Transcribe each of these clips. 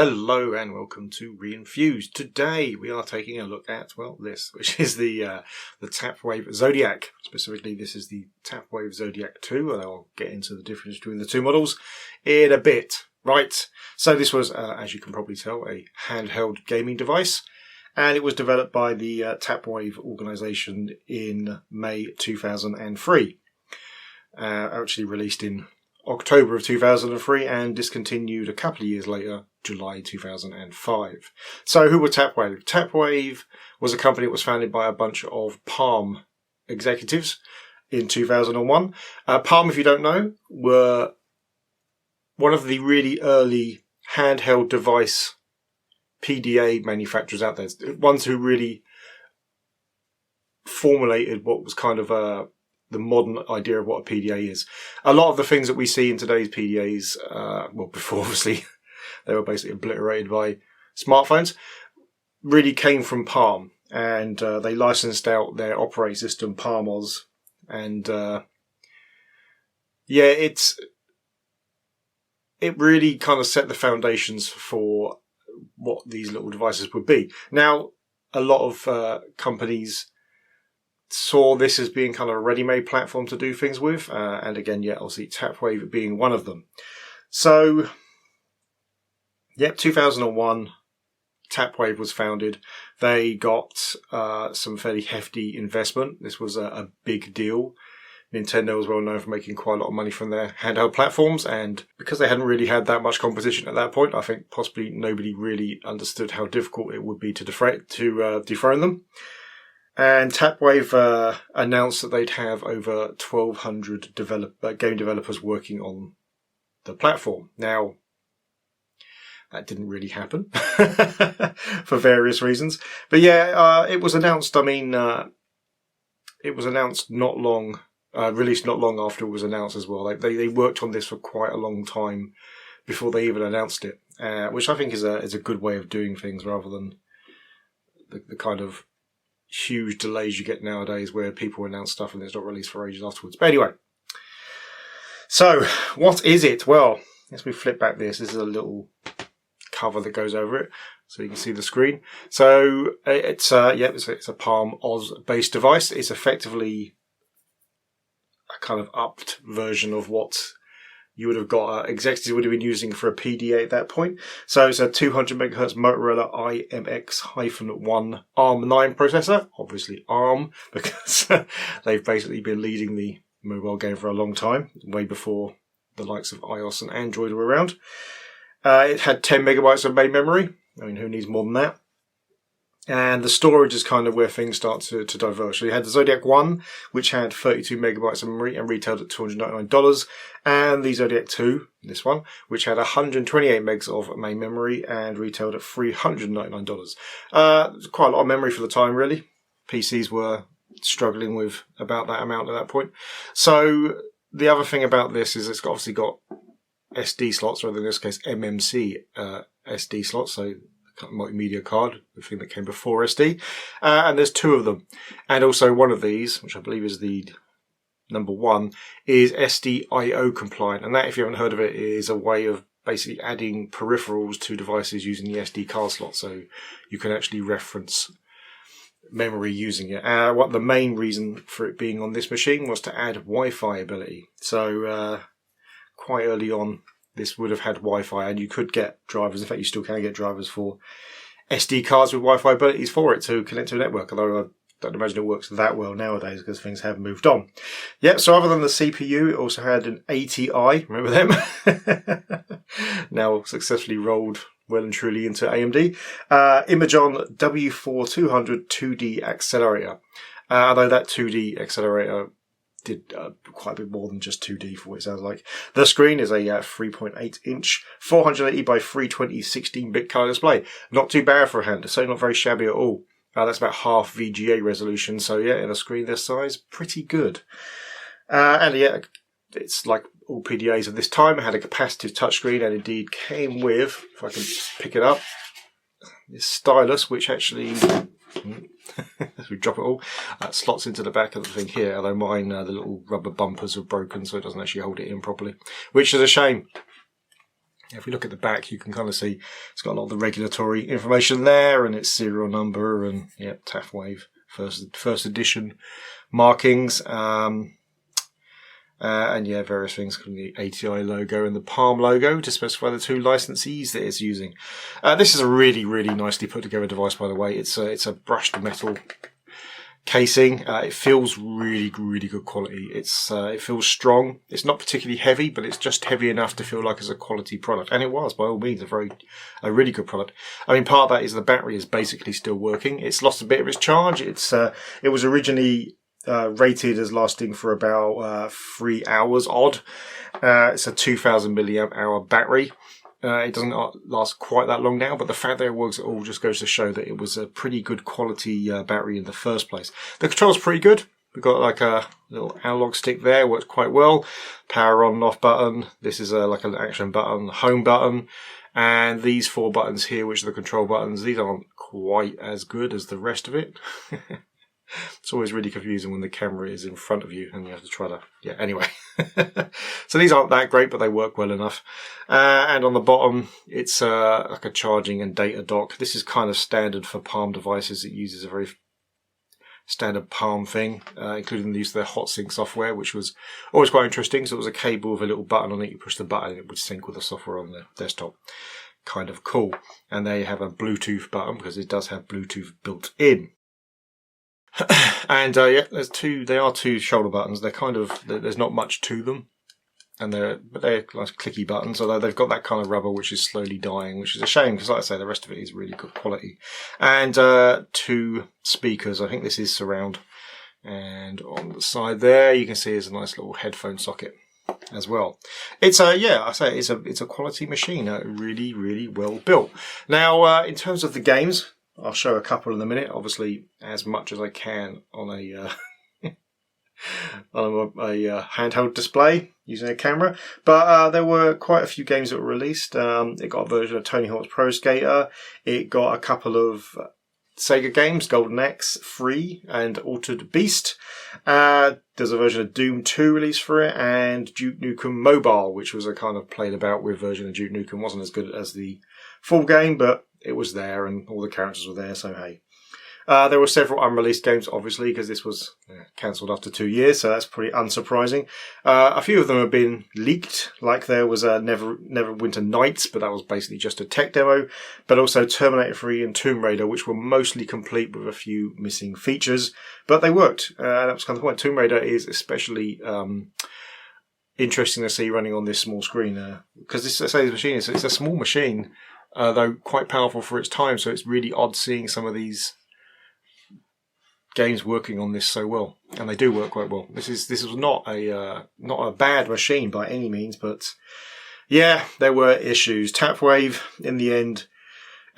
Hello and welcome to Re-enthused. Today we are taking a look at, well, this, which is the Tapwave Zodiac. Specifically, this is the Tapwave Zodiac 2, and I'll get into the difference between the two models in a bit. Right, so this was, as you can probably tell, a handheld gaming device, and it was developed by the Tapwave organisation in May 2003. Actually released in October of 2003 and discontinued a couple of years later, July 2005. So who were Tapwave? Tapwave was a company that was founded by a bunch of Palm executives in 2001. Palm, if you don't know, were one of the really early handheld device PDA manufacturers out there. Ones who really formulated what was kind of the modern idea of what a PDA is. A lot of the things that we see in today's PDAs, well, before obviously they were basically obliterated by smartphones, really came from Palm, and they licensed out their operating system, PalmOS, and it really kind of set the foundations for what these little devices would be. Now, a lot of companies saw this as being kind of a ready-made platform to do things with, and again, obviously Tapwave being one of them. So, 2001, Tapwave was founded. They got some fairly hefty investment. This was a big deal. Nintendo was well known for making quite a lot of money from their handheld platforms, and because they hadn't really had that much competition at that point, I think possibly nobody really understood how difficult it would be to dethrone them. And Tapwave announced that they'd have over 1,200 game developers working on the platform. Now, that didn't really happen for various reasons. But it was announced. I mean, it was announced released not long after it was announced as well. They worked on this for quite a long time before they even announced it, which I think is a good way of doing things rather than the kind of huge delays you get nowadays where people announce stuff and it's not released for ages afterwards. But anyway, so what is it? Well, as we flip back this is a little cover that goes over it so you can see the screen. So it's a Palm OS based device. It's effectively a kind of upped version of what you would have got executives would have been using for a PDA at that point. So it's a 200 MHz Motorola IMX-1 ARM9 processor, obviously ARM, because they've basically been leading the mobile game for a long time, way before the likes of iOS and Android were around. It had 10 megabytes of main memory. I mean, who needs more than that? And the storage is kind of where things start to diverge. So you had the Zodiac 1, which had 32 megabytes of memory and retailed at $299. And the Zodiac 2, this one, which had 128 megs of main memory and retailed at $399. Quite a lot of memory for the time, really. PCs were struggling with about that amount at that point. So the other thing about this is it's obviously got SD slots, or in this case MMC SD slots, so multimedia card, the thing that came before SD, and there's two of them, and also one of these, which I believe is the number one, is SD-IO compliant, and that, if you haven't heard of it, is a way of basically adding peripherals to devices using the SD card slot, so you can actually reference memory using it. What the main reason for it being on this machine was to add Wi-Fi ability. So quite early on, this would have had Wi-Fi, and you could get drivers. In fact, you still can get drivers for SD cards with Wi-Fi abilities for it to connect to a network, although I don't imagine it works that well nowadays because things have moved on. Yeah, so other than the CPU, it also had an ATI, remember them? Now successfully rolled well and truly into AMD. Imagon W4200 2D accelerator. Although that 2D accelerator did quite a bit more than just 2D for what it sounds like. The screen is a 3.8 inch 480 by 320 16-bit color display. Not too bad for a hand, so not very shabby at all. That's about half VGA resolution, so in a screen this size, pretty good. It's like all PDAs of this time. It had a capacitive touchscreen and indeed came with, if I can pick it up, this stylus, which actually as we drop it all, slots into the back of the thing here, although mine, the little rubber bumpers are broken, so it doesn't actually hold it in properly, which is a shame. If we look at the back, you can kind of see it's got a lot of the regulatory information there, and its serial number, and yeah, Tapwave first edition markings. And yeah, various things, including the ATI logo and the Palm logo to specify the 2 licensees that it's using. This is a really, really nicely put together device, by the way. It's a brushed metal casing. It feels really, really good quality. It feels strong. It's not particularly heavy, but it's just heavy enough to feel like it's a quality product. And it was, by all means, a really good product. I mean, part of that is the battery is basically still working. It's lost a bit of its charge. It was originally rated as lasting for about 3 hours odd. It's a 2000 milliamp hour battery. It doesn't last quite that long now, but the fact that it works at all just goes to show that it was a pretty good quality battery in the first place. The control's pretty good. We've got like a little analog stick there, works quite well. Power on and off button. This is like an action button, home button. And these 4 buttons here, which are the control buttons, these aren't quite as good as the rest of it. It's always really confusing when the camera is in front of you and you have to try to, yeah, anyway. So these aren't that great, but they work well enough. And on the bottom, it's like a charging and data dock. This is kind of standard for Palm devices. It uses a very standard Palm thing, including the use of their hot sync software, which was always quite interesting. So it was a cable with a little button on it. You push the button and it would sync with the software on the desktop. Kind of cool. And they have a Bluetooth button because it does have Bluetooth built in. And yeah, they are 2 shoulder buttons. They're kind of, there's not much to them, and they're like clicky buttons. Although they've got that kind of rubber which is slowly dying, which is a shame because, like I say, the rest of it is really good quality. And 2 speakers. I think this is surround. And on the side there, you can see there's a nice little headphone socket as well. It's it's a quality machine. Really, really well built. Now, in terms of the games, I'll show a couple in a minute, obviously as much as I can on a handheld display using a camera. But there were quite a few games that were released. It got a version of Tony Hawk's Pro Skater. It got a couple of Sega games, Golden Axe, Free, and Altered Beast. There's a version of Doom 2 released for it, and Duke Nukem Mobile, which was a kind of played about with version of Duke Nukem. Wasn't as good as the full game, but it was there and all the characters were there, so hey. There were several unreleased games, obviously, because this was cancelled after 2 years, so that's pretty unsurprising. A few of them have been leaked, like there was Neverwinter Nights, but that was basically just a tech demo, but also Terminator 3 and Tomb Raider, which were mostly complete with a few missing features, but they worked. That was kind of the point. Tomb Raider is especially interesting to see running on this small screen, because this machine it's a small machine, though quite powerful for its time, so it's really odd seeing some of these games working on this so well, and they do work quite well. This was not a bad machine by any means, but yeah, there were issues. Tapwave in the end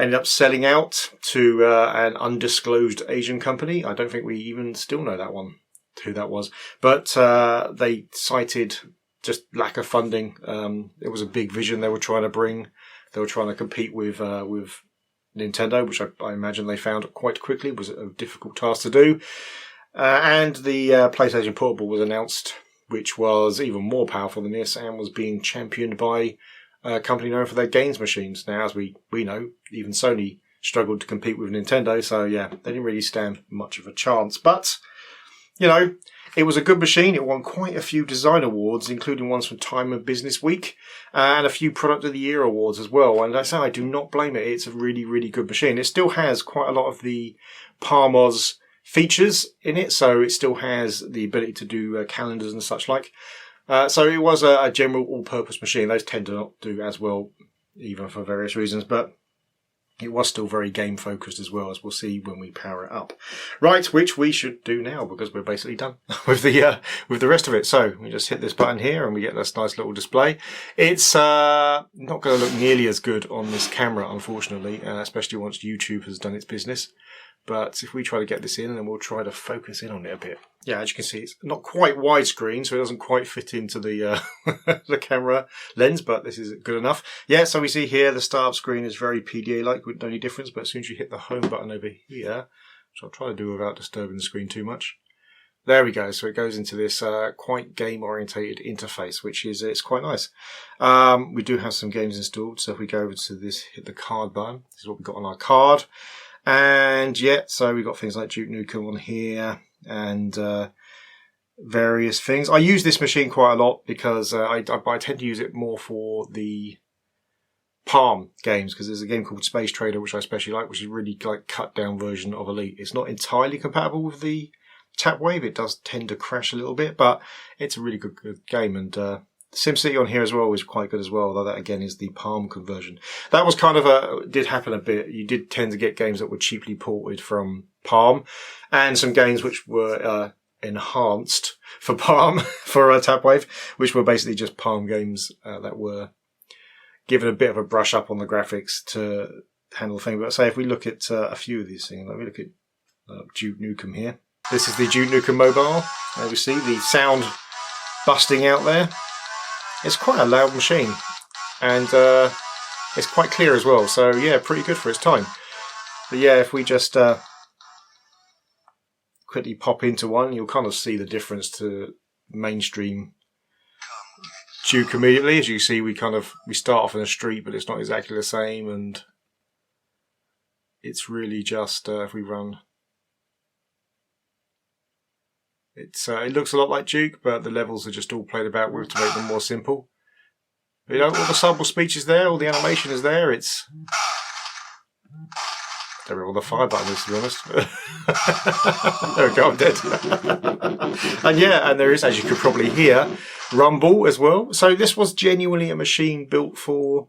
ended up selling out to an undisclosed Asian company. I don't think we even still know who that was, but they cited just lack of funding. It was a big vision they were trying to bring. They were trying to compete with Nintendo, which I imagine they found quite quickly was a difficult task to do. And the PlayStation Portable was announced, which was even more powerful than this and was being championed by a company known for their games machines. Now, as we know, even Sony struggled to compete with Nintendo, so yeah, they didn't really stand much of a chance. But, you know, it was a good machine. It won quite a few design awards, including ones from Time and Business Week, and a few Product of the Year awards as well. And I say I do not blame it. It's a really, really good machine. It still has quite a lot of the Palmos features in it, so it still has the ability to do calendars and such like. So it was a general all-purpose machine. Those tend to not do as well, even for various reasons, but it was still very game focused as well, as we'll see when we power it up. Right, which we should do now because we're basically done with the rest of it. So we just hit this button here and we get this nice little display. It's not going to look nearly as good on this camera, unfortunately, especially once YouTube has done its business. But if we try to get this in, then we'll try to focus in on it a bit. Yeah, as you can see, it's not quite widescreen, so it doesn't quite fit into the the camera lens, but this is good enough. Yeah, so we see here the start screen is very PDA-like with no any difference, but as soon as you hit the home button over here, which I'll try to do without disturbing the screen too much, There we go. So it goes into this quite game-orientated interface, which is it's quite nice. We do have some games installed. So if we go over to this, hit the card button. This is what we've got on our card. And yeah, so we've got things like Duke Nukem on here and various things. I use this machine quite a lot because I tend to use it more for the Palm games, because there's a game called Space Trader which I especially like, which is really like cut down version of Elite. It's not entirely compatible with the Tapwave. It does tend to crash a little bit, but it's a really good game. And SimCity on here as well is quite good as well, though that again is the Palm conversion. That was kind of did happen a bit. You did tend to get games that were cheaply ported from Palm, and some games which were enhanced for Palm for Tapwave, which were basically just Palm games that were given a bit of a brush up on the graphics to handle the thing. But say if we look at a few of these things, let me look at Duke Nukem here. This is the Duke Nukem mobile. There we see the sound busting out there. It's quite a loud machine, and it's quite clear as well. So yeah, pretty good for its time. But yeah, if we just quickly pop into one, you'll kind of see the difference to mainstream Duke immediately. As you see, we start off in a street, but it's not exactly the same, and it's really just if we run, it looks a lot like Duke, but the levels are just all played about with to make them more simple. You know, all the sample speech is there, all the animation is there. It's I don't know what the fire button is, to be honest. There we go, I'm dead. And yeah, and there is, as you could probably hear, rumble as well. So this was genuinely a machine built for.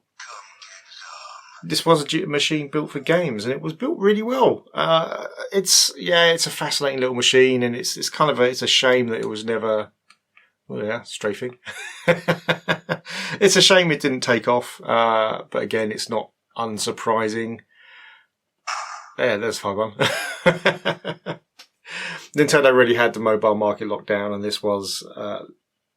This was a machine built for games, and it was built really well. It's a fascinating little machine, and it's a shame that it was never. Well, yeah, strafing. It's a shame it didn't take off, but again, it's not unsurprising. Yeah, there's 5-1. Nintendo really had the mobile market locked down, and this was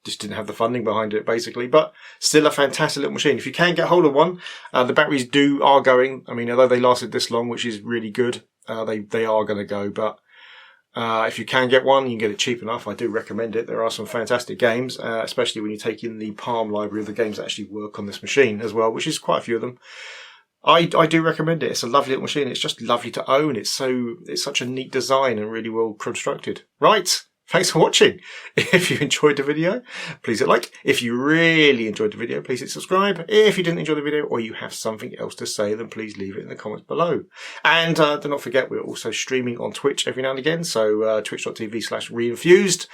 just didn't have the funding behind it, basically. But still a fantastic little machine. If you can get hold of one, the batteries are going. I mean, although they lasted this long, which is really good, they are going to go. But if you can get one, you can get it cheap enough. I do recommend it. There are some fantastic games, especially when you take in the Palm library of the games that actually work on this machine as well, which is quite a few of them. I do recommend it. It's a lovely little machine. It's just lovely to own. It's such a neat design and really well constructed. Right. Thanks for watching. If you enjoyed the video, please hit like. If you really enjoyed the video, please hit subscribe. If you didn't enjoy the video or you have something else to say, then please leave it in the comments below. And do not forget, we're also streaming on Twitch every now and again. So twitch.tv/Re-enthused.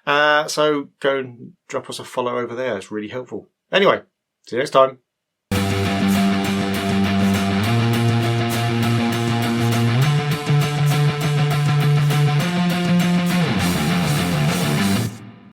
So go and drop us a follow over there. It's really helpful. Anyway, see you next time.